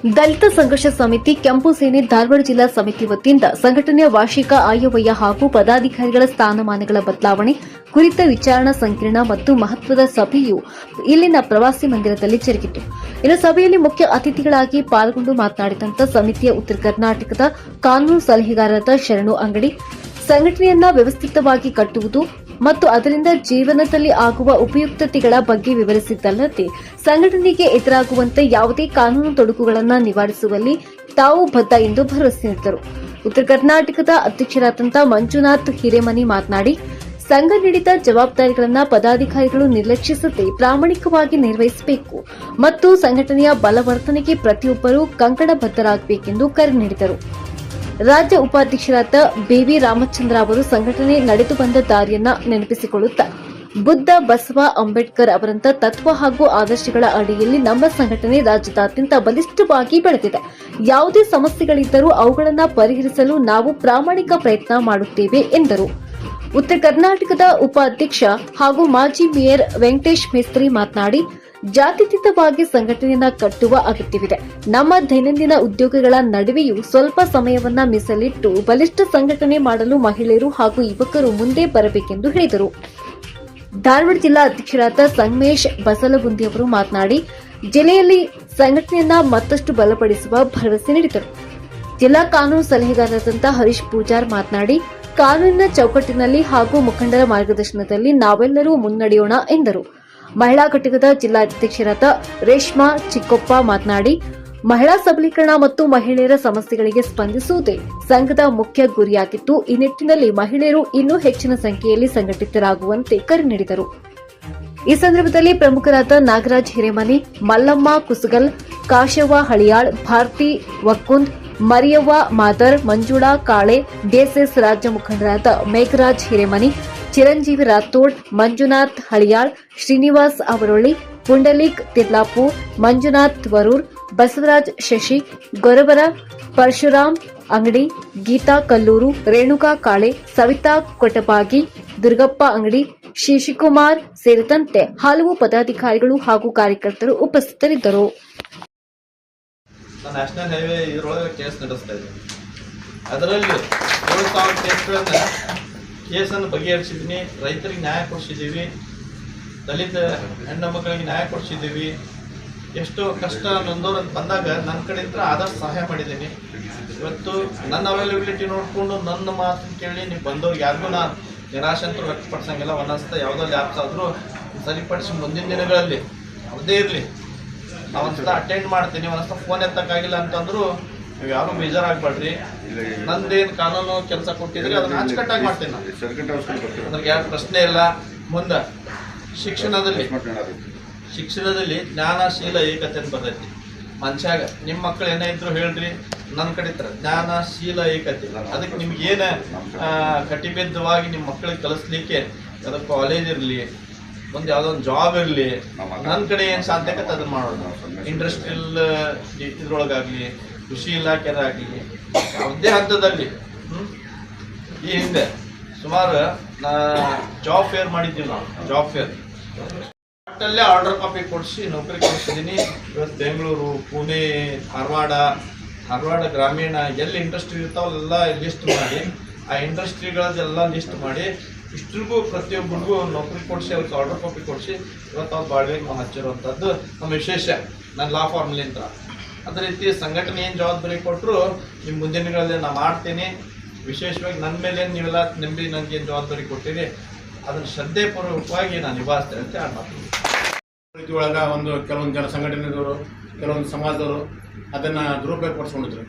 ದಲಿತ ಸಂಘರ್ಷ ಸಮಿತಿ ಕೆಂಪು ಸೇನೆ ಧಾರವಾಡ ಜಿಲ್ಲಾ ಸಮಿತಿ ವತಿಯಿಂದ ಸಂಘಟನೆಯ ವಾರ್ಷಿಕ ಆಯವ್ಯಯ ಹಾಗೂ ಪದಾಧಿಕಾರಿಗಳ ಸ್ಥಾನಮಾನಗಳ ಬದಲಾವಣೆ ಕುರಿತ ವಿಚಾರಣಾ ಸಂಕಿರಣ ಮತ್ತು ಮಹತ್ವದ ಸಭೆಯು ಇಲ್ಲಿನ ಪ್ರವಾಸಿ ಮಂದಿರದಲ್ಲಿ ಜರುಗಿತು. ಇನ್ನು ಸಭೆಯಲ್ಲಿ ಮುಖ್ಯ ಅತಿಥಿಗಳಾಗಿ ಪಾಲ್ಗೊಂಡು ಮಾತನಾಡಿದಂತ ಸಮಿತಿಯ ಉತ್ತರ ಕರ್ನಾಟಕದ ಕಾನೂನು ಸಲಹೆಗಾರರಾದ ಶರಣು ಅಂಗಡಿ, ಸಂಘಟನೆಯನ್ನ ವ್ಯವಸ್ಥಿತವಾಗಿ ಕಟ್ಟುವುದು ಮತ್ತು ಅದರಿಂದ ಜೀವನದಲ್ಲಿ ಆಗುವ ಉಪಯುಕ್ತತೆಗಳ ಬಗ್ಗೆ ವಿವರಿಸಿದ್ದಲ್ಲದೆ ಸಂಘಟನೆಗೆ ಎದುರಾಗುವಂತೆ ಯಾವುದೇ ಕಾನೂನು ತೊಡಕುಗಳನ್ನು ನಿವಾರಿಸುವಲ್ಲಿ ತಾವು ಬದ್ಧ ಎಂದು ಭರವಸೆ ನೀಡಿದರು. ಉತ್ತರ ಕರ್ನಾಟಕದ ಅಧ್ಯಕ್ಷರಾದಂಥ ಮಂಜುನಾಥ್ ಹಿರೇಮನಿ ಮಾತನಾಡಿ, ಸಂಘ ನೀಡಿದ ಜವಾಬ್ದಾರಿಗಳನ್ನು ಪದಾಧಿಕಾರಿಗಳು ನಿರ್ಲಕ್ಷಿಸದೆ ಪ್ರಾಮಾಣಿಕವಾಗಿ ನಿರ್ವಹಿಸಬೇಕು ಮತ್ತು ಸಂಘಟನೆಯ ಬಲವರ್ಧನೆಗೆ ಪ್ರತಿಯೊಬ್ಬರೂ ಕಂಕಣಬದ್ಧರಾಗಬೇಕೆಂದು ಕರೆ ನೀಡಿದರು. ರಾಜ್ಯ ಉಪಾಧ್ಯಕ್ಷರಾದ ಬಿವಿ ರಾಮಚಂದ್ರ ಅವರು ಸಂಘಟನೆ ನಡೆದು ಬಂದ ದಾರಿಯನ್ನ ನೆನಪಿಸಿಕೊಳ್ಳುತ್ತಾ, ಬುದ್ಧ, ಬಸವ, ಅಂಬೇಡ್ಕರ್ ಅವರಂತ ತತ್ವ ಹಾಗೂ ಆದರ್ಶಗಳ ಅಡಿಯಲ್ಲಿ ನಮ್ಮ ಸಂಘಟನೆ ರಾಜ್ಯದಾದ್ಯಂತ ಬಲಿಷ್ಠವಾಗಿ ಬೆಳೆದಿದೆ. ಯಾವುದೇ ಸಮಸ್ಯೆಗಳಿದ್ದರೂ ಅವುಗಳನ್ನು ಪರಿಹರಿಸಲು ನಾವು ಪ್ರಾಮಾಣಿಕ ಪ್ರಯತ್ನ ಮಾಡುತ್ತೇವೆ ಎಂದರು. ಉತ್ತರ ಕರ್ನಾಟಕದ ಉಪಾಧ್ಯಕ್ಷ ಹಾಗೂ ಮಾಜಿ ಮೇಯರ್ ವೆಂಕಟೇಶ್ ಮೇಸ್ತ್ರಿ ಮಾತನಾಡಿ, ಜಾತ್ಯತೀತವಾಗಿ ಸಂಘಟನೆಯನ್ನ ಕಟ್ಟುವ ಅಗತ್ಯವಿದೆ. ನಮ್ಮ ದೈನಂದಿನ ಉದ್ಯೋಗಗಳ ನಡುವೆಯೂ ಸ್ವಲ್ಪ ಸಮಯವನ್ನ ಮೀಸಲಿಟ್ಟು ಬಲಿಷ್ಠ ಸಂಘಟನೆ ಮಾಡಲು ಮಹಿಳೆಯರು ಹಾಗೂ ಯುವಕರು ಮುಂದೆ ಬರಬೇಕೆಂದು ಹೇಳಿದರು. ಧಾರವಾಡ ಜಿಲ್ಲಾ ಅಧ್ಯಕ್ಷರಾದ ಸಂಗಮೇಶ್ ಬಸಲಗುಂದಿ ಅವರು ಮಾತನಾಡಿ, ಜಿಲ್ಲೆಯಲ್ಲಿ ಸಂಘಟನೆಯನ್ನ ಮತ್ತಷ್ಟು ಬಲಪಡಿಸುವ ಭರವಸೆ ನೀಡಿದರು. ಜಿಲ್ಲಾ ಕಾನೂನು ಸಲಹೆಗಾರರಾದಂತಹ ಹರೀಶ್ ಪೂಜಾರ್ ಮಾತನಾಡಿ, ಕಾನೂನಿನ ಚೌಕಟ್ಟಿನಲ್ಲಿ ಹಾಗೂ ಮುಖಂಡರ ಮಾರ್ಗದರ್ಶನದಲ್ಲಿ ನಾವೆಲ್ಲರೂ ಮುನ್ನಡೆಯೋಣ ಎಂದರು. ಮಹಿಳಾ ಘಟಕದ ಜಿಲ್ಲಾಧ್ಯಕ್ಷರಾದ ರೇಷ್ಮಾ ಚಿಕ್ಕೊಪ್ಪ ಮಾತನಾಡಿ, ಮಹಿಳಾ ಸಬಲೀಕರಣ ಮತ್ತು ಮಹಿಳೆಯರ ಸಮಸ್ಯೆಗಳಿಗೆ ಸ್ಪಂದಿಸುವುದೇ ಸಂಘದ ಮುಖ್ಯ ಗುರಿಯಾಗಿದ್ದು, ಈ ನಿಟ್ಟಿನಲ್ಲಿ ಮಹಿಳೆಯರು ಇನ್ನೂ ಹೆಚ್ಚಿನ ಸಂಖ್ಯೆಯಲ್ಲಿ ಸಂಘಟಿತರಾಗುವಂತೆ ಕರೆ ನೀಡಿದರು. ಈ ಸಂದರ್ಭದಲ್ಲಿ ಪ್ರಮುಖರಾದ ನಾಗರಾಜ್ ಹಿರೇಮನಿ, ಮಲ್ಲಮ್ಮ ಕುಸುಗಲ್, ಕಾಶವ್ವ ಹಳಿಯಾಳ್, ಭಾರತಿ ವಕ್ಕುಂದ್, ಮರಿಯವ್ವ ಮಾದರ್, ಮಂಜುಳಾ ಕಾಳೆ, ಡಿಎಸ್ಎಸ್ ರಾಜ್ಯ ಮುಖಂಡರಾದ ಮೇಘರಾಜ್ ಹಿರೇಮನಿ, ಚಿರಂಜೀವಿ ರಾಥೋಡ್, ಮಂಜುನಾಥ್ ಹಳಿಯಾಳ್, ಶ್ರೀನಿವಾಸ್ ಅವರೊಳ್ಳಿ, ಪುಂಡಲೀಕ್ ತಿರ್ಲಾಪೂರ್, ಮಂಜುನಾಥ್ ವರೂರ್, ಬಸವರಾಜ್ ಶಶಿ, ಗೊರವರ, ಪರಶುರಾಮ್ ಅಂಗಡಿ, ಗೀತಾ ಕಲ್ಲೂರು, ರೇಣುಕಾ ಕಾಳೆ, ಸವಿತಾ ಕೊಟಪಾಗಿ, ದುರ್ಗಪ್ಪ ಅಂಗಡಿ, ಶಶಿಕುಮಾರ್ ಸೇರಿದಂತೆ ಹಲವು ಪದಾಧಿಕಾರಿಗಳು ಹಾಗೂ ಕಾರ್ಯಕರ್ತರು ಉಪಸ್ಥಿತರಿದ್ದರು. ನ್ಯಾಷನಲ್ ಹೈವೇ ಇದರೊಳಗೆ ಕೇಸ್ ನಡೆಸ್ತಾ ಇದ್ದೀನಿ. ಅದರಲ್ಲಿ 7,000 ಕೇಸನ್ನು ಬಗೆಹರಿಸಿದ್ದೀನಿ. ರೈತರಿಗೆ ನ್ಯಾಯ ಕೊಡಿಸಿದ್ದೀವಿ, ದಲಿತ ಹೆಣ್ಣು ಮಕ್ಕಳಿಗೆ ನ್ಯಾಯ ಕೊಡಿಸಿದ್ದೀವಿ. ಎಷ್ಟೋ ಕಷ್ಟ ನೊಂದೋರು ಅಂತ ಬಂದಾಗ ನನ್ನ ಕಡೆಯಿಂದ ಆದಷ್ಟು ಸಹಾಯ ಮಾಡಿದ್ದೀನಿ. ಇವತ್ತು ನನ್ನ ಅವೈಲಬಿಲಿಟಿ ನೋಡಿಕೊಂಡು ನನ್ನ ಮಾತನ್ನು ಕೇಳಿ ನೀವು ಬಂದವ್ರಿಗೆ ಯಾರಿಗೂ ನಾನು ನಿರಾಶೆ ಅಂತೂ ವ್ಯಕ್ತಪಡಿಸಂಗಿಲ್ಲ. ಒಂದೊಂದ್ಸತ ಯಾವುದೋ ಲ್ಯಾಬ್ಸ್ ಆದರೂ ಸರಿಪಡಿಸಿ ಮುಂದಿನ ದಿನಗಳಲ್ಲಿ ಯಾವುದೇ ಇರಲಿ ನಾವೊಂದ್ಸತ ಅಟೆಂಡ್ ಮಾಡ್ತೀನಿ. ಒಂದೊಂದ್ಸತ ಫೋನ್ ಎತ್ತಕ್ಕಾಗಿಲ್ಲ ಅಂತಂದ್ರು ನೀವು ಯಾರು ಬೇಜಾರಾಗಬೇಡ್ರಿ. ನಂದೇನು ಕಾನೂನು ಕೆಲಸ ಕೊಟ್ಟಿದ್ರಿ ಅದನ್ನ ಅಚ್ಚುಕಟ್ಟಾಗಿ ಮಾಡ್ತೀನಿ ನಾನು, ಅದ್ರಿಗೆ ಯಾರು ಪ್ರಶ್ನೆ ಇಲ್ಲ. ಮುಂದೆ ಶಿಕ್ಷಣದಲ್ಲಿ ಜ್ಞಾನಶೀಲ ಏಕತೆ ಅಂತ ಬರ್ತೈತಿ ಮನುಷ್ಯಾಗ. ನಿಮ್ಮ ಮಕ್ಕಳು ಏನೇ ಇದ್ರು ಹೇಳ್ರಿ, ನನ್ನ ಕಡೆ ಜ್ಞಾನಶೀಲ ಏಕತೆ. ಅದಕ್ಕೆ ನಿಮ್ಗೆ ಏನು ಕಟಿಬದ್ಧವಾಗಿ ನಿಮ್ಮ ಮಕ್ಕಳಿಗೆ ಕಲಿಸ್ಲಿಕ್ಕೆ ಅದು ಕಾಲೇಜ್ ಇರಲಿ, ಒಂದು ಯಾವುದೋ ಒಂದು ಜಾಬ್ ಇರಲಿ, ನನ್ನ ಕಡೆ ಏನು ಸಾಧ್ಯ ಆಗತ್ತೆ ಅದನ್ನು ಮಾಡೋದು. ಇಂಡಸ್ಟ್ರಿಯಲ್ ಇದ್ರೊಳಗಾಗಲಿ, ಕೃಷಿ ಇಲಾಖೆದಾಗಲಿ, ಯಾವುದೇ ಹಂತದಲ್ಲಿ. ಈ ಹಿಂದೆ ಸುಮಾರು ಜಾಬ್ ಫೇರ್ ಮಾಡಿದ್ದೀವಿ ನಾವು. ಜಾಬ್ ಫೇರ್ ಅಲ್ಲೇ ಆರ್ಡರ್ ಕಾಪಿ ಕೊಡಿಸಿ ನೌಕರಿ ಕೊಡಿಸಿದ್ದೀನಿ. ಇವತ್ತು ಬೆಂಗಳೂರು, ಪುಣೆ, ಧಾರವಾಡ ಗ್ರಾಮೀಣ ಎಲ್ಲಿ ಇಂಡಸ್ಟ್ರಿ ಇರ್ತಾವಲ್ಲ ಲಿಸ್ಟ್ ಮಾಡಿ, ಆ ಇಂಡಸ್ಟ್ರಿಗಳದೆಲ್ಲ ಲಿಸ್ಟ್ ಮಾಡಿ ಇಷ್ಟ್ರಿಗೂ ಪ್ರತಿಯೊಬ್ಬರಿಗೂ ನೌಕರಿ ಕೊಡಿಸಿ ಅವ್ರಿಗೆ ಆರ್ಡರ್ ಕಾಪಿ ಕೊಡಿಸಿ ಇವತ್ತು ಅವ್ರು ಬಾಳ್ವೆಗೆ ನಾವು ಹಚ್ಚಿರುವಂಥದ್ದು ನಮ್ಮ ವಿಶೇಷ. ನನ್ನ ಲಾ ಫಾರ್ಮ್ಲಿಂದ ಅದೇ ರೀತಿ ಸಂಘಟನೆ ಏನು ಜವಾಬ್ದಾರಿ ಕೊಟ್ಟರು ನಿಮ್ಮ ಮುಂದಿನ ದಿನಗಳಲ್ಲಿ ನಾನು ಮಾಡ್ತೀನಿ. ವಿಶೇಷವಾಗಿ ನನ್ನ ಮೇಲೆ ನೀವೆಲ್ಲ ನಂಬಿ ನನಗೇನು ಜವಾಬ್ದಾರಿ ಕೊಟ್ಟಿರಿ ಅದನ್ನು ಶ್ರದ್ಧೆಪೂರ್ವಕವಾಗಿ ನಾನು ನಿಭಾಯಿಸ್ತೇನೆ ಅಂತ ಯಾರು ಮಾಡ್ತೀನಿ. ರೀತಿ ಒಳಗೆ ಕೆಲವೊಂದು ಜನ ಸಂಘಟನೆದವರು, ಕೆಲವೊಂದು ಸಮಾಜದವರು ಅದನ್ನು ದುರುಪಯೋಗಪಡಿಸ್ಕೊಂಡಿದ್ರು.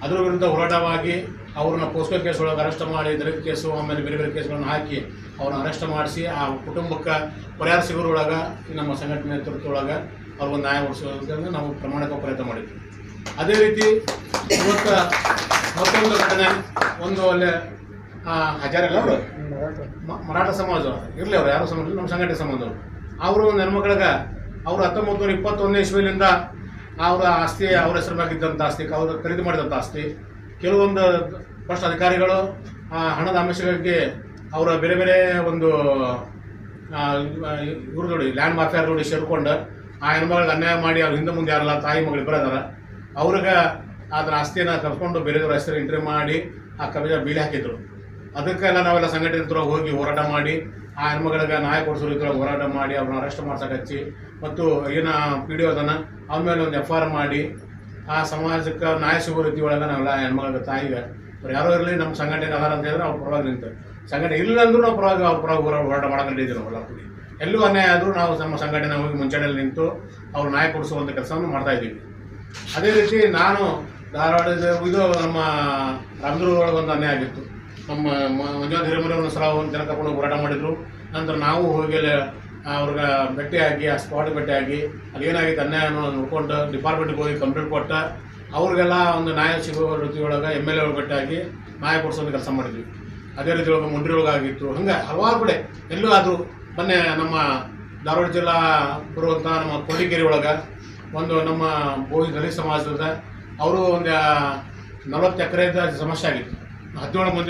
ಅದರ ವಿರುದ್ಧ ಹೋರಾಟವಾಗಿ ಅವ್ರನ್ನ ಪೋಸ್ಕೋ ಕೇಸ್ ಒಳಗೆ ಅರೆಸ್ಟ್ ಮಾಡಿ, ದಲಿತ ಕೇಸು, ಆಮೇಲೆ ಬೇರೆ ಬೇರೆ ಕೇಸ್ಗಳನ್ನು ಹಾಕಿ ಅವ್ರನ್ನ ಅರೆಸ್ಟ್ ಮಾಡಿಸಿ ಆ ಕುಟುಂಬಕ್ಕೆ ಪರಿಹಾರ ಸಿಗೋರೊಳಗೆ ನಮ್ಮ ಸಂಘಟನೆ ನೇತೃತ್ವದೊಳಗೆ ಅವ್ರಿಗೊಂದು ನ್ಯಾಯ ಒಡಿಸೋದಕ್ಕೆ ನಾವು ಪ್ರಾಮಾಣಿಕ ಪ್ರಯತ್ನ ಮಾಡಿದ್ವಿ. ಅದೇ ರೀತಿ ಇವತ್ತು ಮತ್ತೊಂದು ಘಟನೆ, ಒಂದು ಅಲ್ಲೇ ಹಜಾರಿಲ್ಲ ಅವರು ಮರಾಠ ಸಮಾಜ ಇರಲಿ, ಅವ್ರು ಯಾರು ಸಮಾಜ ನಮ್ಮ ಸಂಘಟನೆ ಸಂಬಂಧವರು. ಅವರು ಒಂದು ಹೆಣ್ಮಕ್ಳಿಗೆ ಅವರು 1921 ಇಸ್ವಿಲಿಂದ ಅವರ ಆಸ್ತಿ, ಅವ್ರ ಹೆಸರು ಮ್ಯಾಗಿದ್ದಂಥ ಆಸ್ತಿ, ಅವರು ಖರೀದಿ ಮಾಡಿದಂಥ ಆಸ್ತಿ, ಕೆಲವೊಂದು ಫಸ್ಟ್ ಅಧಿಕಾರಿಗಳು ಹಣದ ಆಮಿಷಗಳಿಗೆ ಅವರ ಬೇರೆ ಬೇರೆ ಒಂದು ಇವ್ರ ನೋಡಿ ಲ್ಯಾಂಡ್ ಮಾಫಿಯಾರ್ ನೋಡಿ ಸೇರ್ಕೊಂಡು ಆ ಹೆಣ್ಮಗಳಿಗೆ ಅನ್ಯಾಯ ಮಾಡಿ ಅವ್ರ ಹಿಂದೆ ಮುಂದೆ ಯಾರಲ್ಲ ತಾಯಿ ಮಗಳು ಬರೋದಾರ ಅವ್ರಿಗೆ ಅದರ ಆಸ್ತಿಯನ್ನು ಕರ್ಕೊಂಡು ಬೇರೆಯವ್ರ ಹೆಸರು ಎಂಟ್ರಿ ಮಾಡಿ ಆ ಕಬ್ಜಾ ಬೀಳಿ ಹಾಕಿದ್ರು. ಅದಕ್ಕೆಲ್ಲ ನಾವೆಲ್ಲ ಸಂಘಟನೆ ಹೋಗಿ ಹೋರಾಟ ಮಾಡಿ ಆ ಹೆಣ್ಮಗಳಿಗೆ ನ್ಯಾಯ ಕೊಡಿಸೋ ರೀತಿಯೊಳಗೆ ಹೋರಾಟ ಮಾಡಿ ಅವ್ರನ್ನ ಅರೆಸ್ಟ್ ಮಾಡ್ಸಕ್ಕೆ ಹಚ್ಚಿ ಮತ್ತು ಏನು ಪಿ ಡಿ ಅದನ್ನು ಅವನ ಮೇಲೆ ಒಂದು FIR ಮಾಡಿ ಆ ಸಮಾಜಕ್ಕೆ ನ್ಯಾಯ ಸಿಗೋ ರೀತಿ ಒಳಗೆ ನಾವೆಲ್ಲ ಹೆಣ್ಮಗಳ ತಾಯಿಗೆ ಅವ್ರು ಯಾರೋ ಇರಲಿ ನಮ್ಮ ಸಂಘಟನೆ ಅದಾರ ಅಂತ ಹೇಳಿದ್ರೆ ಅವ್ರ ಪರವಾಗಿ ನಿಂತು ಸಂಘಟನೆ ಇಲ್ಲ ಅಂದ್ರೂ ನಾವು ಪರವಾಗಿ ಅವ್ರ ಪರವಾಗಿ ಹೋರಾಟ ಮಾಡಕೊಂಡಿದ್ದೀವಿ ನಾವೆಲ್ಲ ಕೂಡಿ. ಎಲ್ಲೂ ಅನ್ಯಾಯ ಆದರೂ ನಾವು ನಮ್ಮ ಸಂಘಟನೆ ಹೋಗಿ ಮುಂಚೆಯಲ್ಲಿ ನಿಂತು ಅವ್ರು ನ್ಯಾಯ ಕೊಡಿಸುವಂಥ ಕೆಲಸವನ್ನು ಮಾಡ್ತಾಯಿದ್ದೀವಿ. ಅದೇ ರೀತಿ ನಾನು ಧಾರವಾಡದ ಇದು ನಮ್ಮ ರಾಮದುರ್ಗ ಒಳಗೆ ಒಂದು ಅನ್ಯಾಯ ಆಗಿತ್ತು. ನಮ್ಮ ಮಂಜುನಾಥ್ ಹಿರೇಮಠ ಒಂದು ಸಲ ಒಂದು ಜನ ಕರ್ಕೊಂಡು ಹೋರಾಟ ಮಾಡಿದರು. ನಂತರ ನಾವು ಹೋಗಿ ಅವ್ರಿಗೆ ಭೇಟಿಯಾಗಿ ಆ ಸ್ಪಾಟ್ ಭೇಟಿಯಾಗಿ ಅಲ್ಲಿ ಏನಾಗಿತ್ತು ಅನ್ಯಾಯವನ್ನು ನೋಡ್ಕೊಂಡು ಡಿಪಾರ್ಟ್ಮೆಂಟ್ಗೆ ಹೋಗಿ ಕಂಪ್ಲೇಂಟ್ ಕೊಟ್ಟ ಅವ್ರಿಗೆಲ್ಲ ಒಂದು ನ್ಯಾಯ ಸಿಗೋ ರೀತಿಯೊಳಗೆ MLA ಒಳಗೆ ಭೇಟಿಯಾಗಿ ನ್ಯಾಯ ಕೊಡಿಸೋದು ಕೆಲಸ ಮಾಡಿದ್ವಿ. ಅದೇ ರೀತಿ ಒಳಗೆ ಮುಂಡ್ರಿ ಆಗಿತ್ತು. ಹಂಗೆ ಹಲವಾರು ಕಡೆ ಎಲ್ಲೂ ಆದರೂ ಮೊನ್ನೆ ನಮ್ಮ ಧಾರವಾಡ ಜಿಲ್ಲಾ ಬರುವಂಥ ನಮ್ಮ ಕೊಂಡಿಕೇರಿ ಒಳಗೆ ಒಂದು ನಮ್ಮ ಬೋಯಿ ದಲಿತ ಸಮಾಜದ ಅವರು ಒಂದು 40 ಎಕರೆದ ಸಮಸ್ಯೆ ಆಗಿತ್ತು. 17 ಮಂದಿ